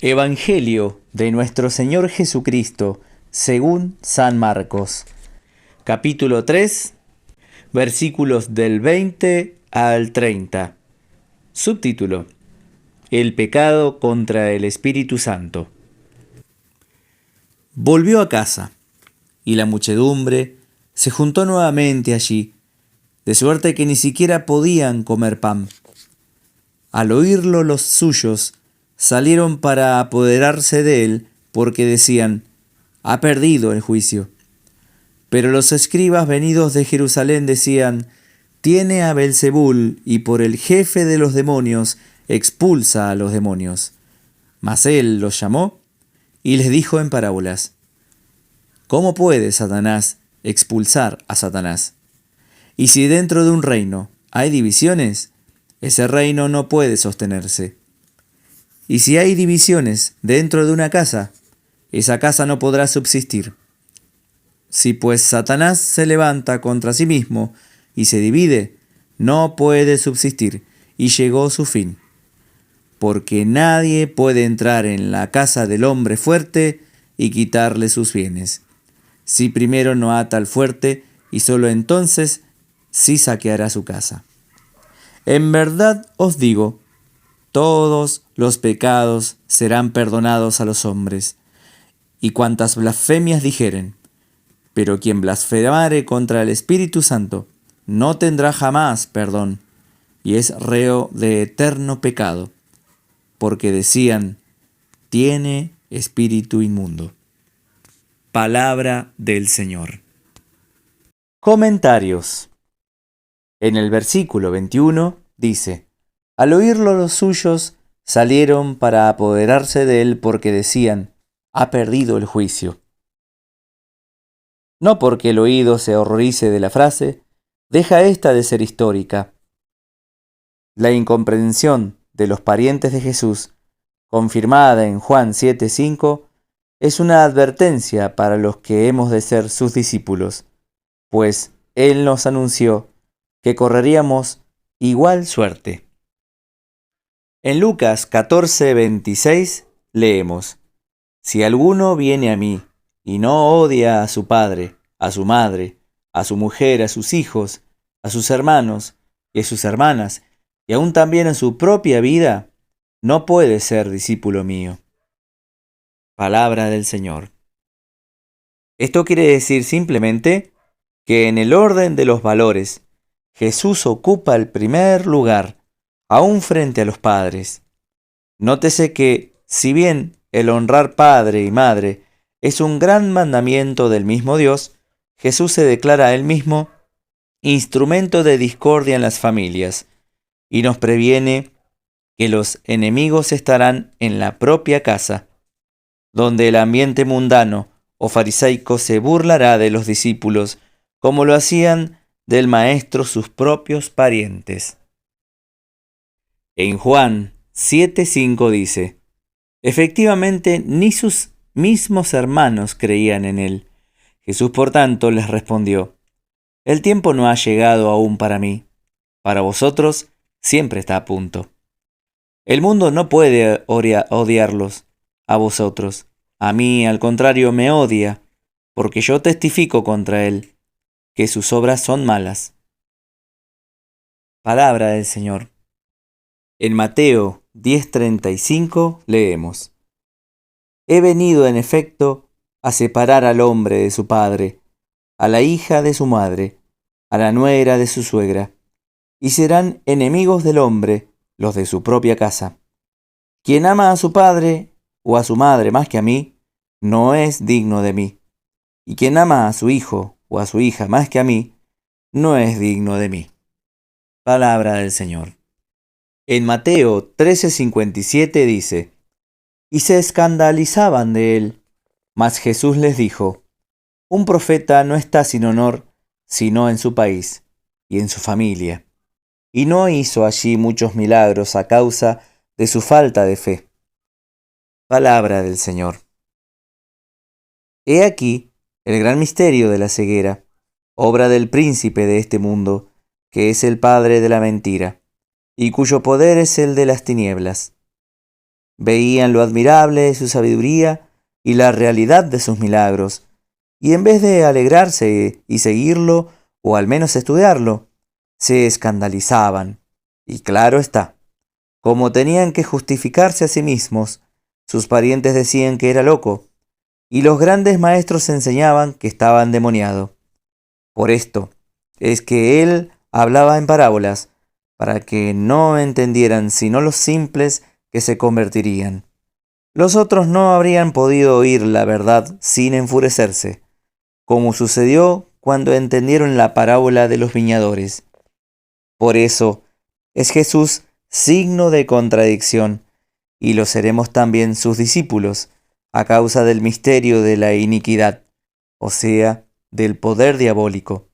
Evangelio de nuestro Señor Jesucristo, según San Marcos, capítulo 3, versículos del 20 al 30. Subtítulo: El pecado contra el Espíritu Santo. Volvió a casa, y la muchedumbre se juntó nuevamente allí, de suerte que ni siquiera podían comer pan. Al oírlo, los suyos salieron para apoderarse de él, porque decían: ha perdido el juicio. Pero los escribas venidos de Jerusalén decían: tiene a Beelzebul, y por el jefe de los demonios expulsa a los demonios. Mas él los llamó y les dijo en parábolas: ¿cómo puede Satanás expulsar a Satanás? Y si dentro de un reino hay divisiones, ese reino no puede sostenerse. Y si hay divisiones dentro de una casa, esa casa no podrá subsistir. Si pues Satanás se levanta contra sí mismo y se divide, no puede subsistir, y llegó su fin. Porque nadie puede entrar en la casa del hombre fuerte y quitarle sus bienes, si primero no ata al fuerte, y sólo entonces sí saqueará su casa. En verdad os digo, todos los pecados serán perdonados a los hombres, y cuantas blasfemias dijeren. Pero quien blasfemare contra el Espíritu Santo no tendrá jamás perdón, y es reo de eterno pecado, porque decían: tiene espíritu inmundo. Palabra del Señor. Comentarios. En el versículo 21 dice: al oírlo los suyos salieron para apoderarse de él, porque decían: ha perdido el juicio. No porque el oído se horrorice de la frase, deja ésta de ser histórica. La incomprensión de los parientes de Jesús, confirmada en Juan 7:5, es una advertencia para los que hemos de ser sus discípulos, pues Él nos anunció que correríamos igual suerte. En Lucas 14:26 leemos: si alguno viene a mí y no odia a su padre, a su madre, a su mujer, a sus hijos, a sus hermanos y a sus hermanas, y aún también a su propia vida, no puede ser discípulo mío. Palabra del Señor. Esto quiere decir simplemente que en el orden de los valores, Jesús ocupa el primer lugar, aún frente a los padres. Nótese que, si bien el honrar padre y madre es un gran mandamiento del mismo Dios, Jesús se declara a él mismo instrumento de discordia en las familias, y nos previene que los enemigos estarán en la propia casa, donde el ambiente mundano o farisaico se burlará de los discípulos, como lo hacían del maestro sus propios parientes. En Juan 7:5 dice: efectivamente, ni sus mismos hermanos creían en él. Jesús, por tanto, les respondió: el tiempo no ha llegado aún para mí. Para vosotros siempre está a punto. El mundo no puede odiarlos a vosotros. A mí, al contrario, me odia, porque yo testifico contra él, que sus obras son malas. Palabra del Señor. En Mateo 10:35 leemos: he venido en efecto a separar al hombre de su padre, a la hija de su madre, a la nuera de su suegra, y serán enemigos del hombre los de su propia casa. Quien ama a su padre o a su madre más que a mí, no es digno de mí, y quien ama a su hijo o a su hija más que a mí, no es digno de mí. Palabra del Señor. En Mateo 13:57 dice: y se escandalizaban de él. Mas Jesús les dijo: un profeta no está sin honor, sino en su país y en su familia. Y no hizo allí muchos milagros a causa de su falta de fe. Palabra del Señor. He aquí el gran misterio de la ceguera, obra del príncipe de este mundo, que es el padre de la mentira, y cuyo poder es el de las tinieblas. Veían lo admirable de su sabiduría y la realidad de sus milagros, y en vez de alegrarse y seguirlo, o al menos estudiarlo, se escandalizaban. Y claro está, como tenían que justificarse a sí mismos, sus parientes decían que era loco, y los grandes maestros enseñaban que estaba endemoniado. Por esto es que él hablaba en parábolas, para que no entendieran sino los simples que se convertirían. Los otros no habrían podido oír la verdad sin enfurecerse, como sucedió cuando entendieron la parábola de los viñadores. Por eso es Jesús signo de contradicción, y lo seremos también sus discípulos, a causa del misterio de la iniquidad, o sea, del poder diabólico,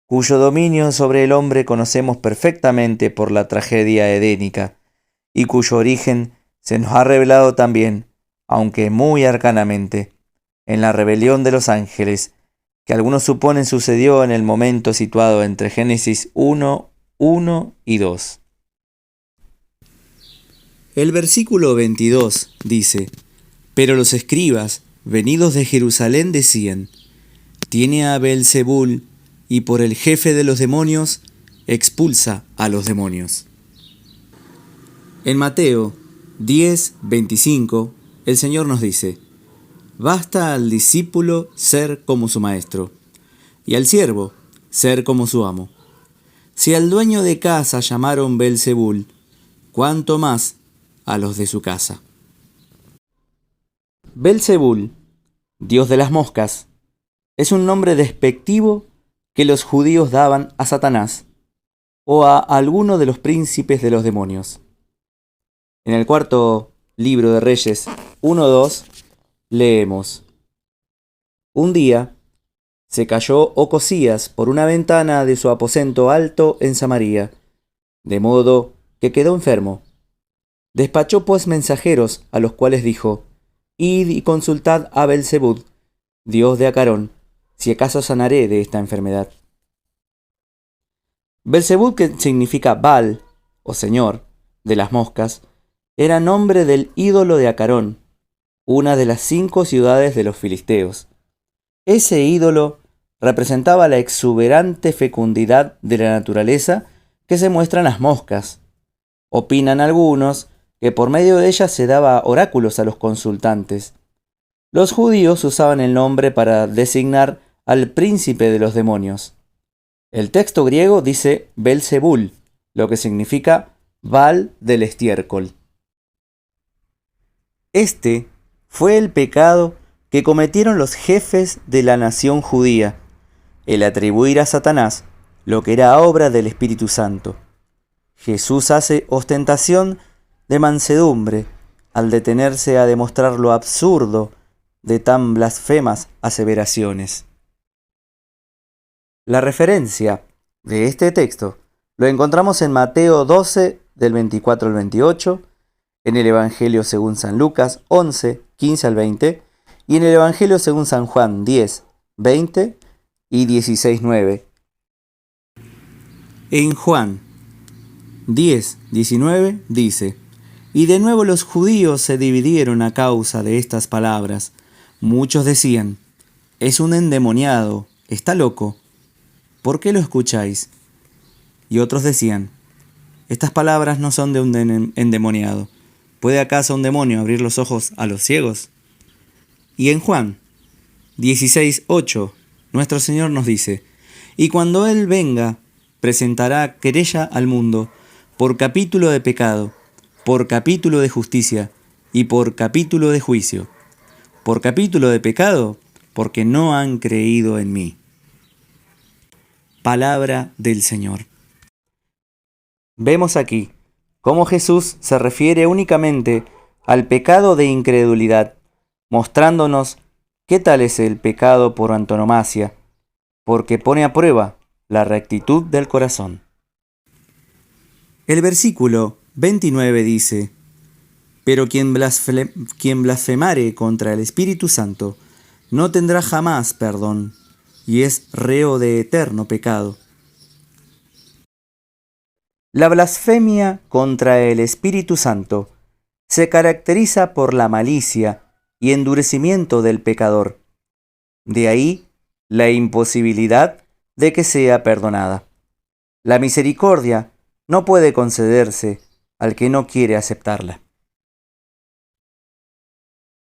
cuyo dominio sobre el hombre conocemos perfectamente por la tragedia edénica, y cuyo origen se nos ha revelado también, aunque muy arcanamente, en la rebelión de los ángeles, que algunos suponen sucedió en el momento situado entre Génesis 1 y 2. El versículo 22 dice: Pero los escribas, venidos de Jerusalén, decían: Tiene a Beelzebul, y por el jefe de los demonios expulsa a los demonios. En Mateo 10:25, el Señor nos dice: Basta al discípulo ser como su maestro, y al siervo ser como su amo. Si al dueño de casa llamaron Beelzebul, ¿cuánto más a los de su casa? Beelzebul, dios de las moscas, es un nombre despectivo que los judíos daban a Satanás o a alguno de los príncipes de los demonios. En el cuarto libro de Reyes 1:2 leemos: Un día se cayó Ocosías por una ventana de su aposento alto en Samaria, de modo que quedó enfermo. Despachó pues mensajeros, a los cuales dijo: Id y consultad a Beelzebub, dios de Acarón, si acaso sanaré de esta enfermedad. Beelzebub, que significa Baal, o señor, de las moscas, era nombre del ídolo de Acarón, una de las 5 ciudades de los filisteos. Ese ídolo representaba la exuberante fecundidad de la naturaleza que se muestra en las moscas. Opinan algunos que por medio de ellas se daba oráculos a los consultantes. Los judíos usaban el nombre para designar al príncipe de los demonios. El texto griego dice Beelzebul, lo que significa Baal del estiércol. Este fue el pecado que cometieron los jefes de la nación judía, el atribuir a Satanás lo que era obra del Espíritu Santo. Jesús hace ostentación de mansedumbre al detenerse a demostrar lo absurdo de tan blasfemas aseveraciones. La referencia de este texto lo encontramos en Mateo 12, del 24 al 28, en el Evangelio según San Lucas 11, 15 al 20, y en el Evangelio según San Juan 10, 20 y 16, 9. En Juan 10, 19 dice: Y de nuevo los judíos se dividieron a causa de estas palabras. Muchos decían: Es un endemoniado, está loco. ¿Por qué lo escucháis? Y otros decían: Estas palabras no son de un endemoniado. ¿Puede acaso un demonio abrir los ojos a los ciegos? Y en Juan 16, 8, nuestro Señor nos dice: Y cuando Él venga, presentará querella al mundo por capítulo de pecado, por capítulo de justicia y por capítulo de juicio. Por capítulo de pecado, porque no han creído en mí. Palabra del Señor. Vemos aquí cómo Jesús se refiere únicamente al pecado de incredulidad, mostrándonos qué tal es el pecado por antonomasia, porque pone a prueba la rectitud del corazón. El versículo 29 dice: Pero quien blasfemare contra el Espíritu Santo no tendrá jamás perdón, y es reo de eterno pecado. La blasfemia contra el Espíritu Santo se caracteriza por la malicia y endurecimiento del pecador. De ahí la imposibilidad de que sea perdonada. La misericordia no puede concederse al que no quiere aceptarla.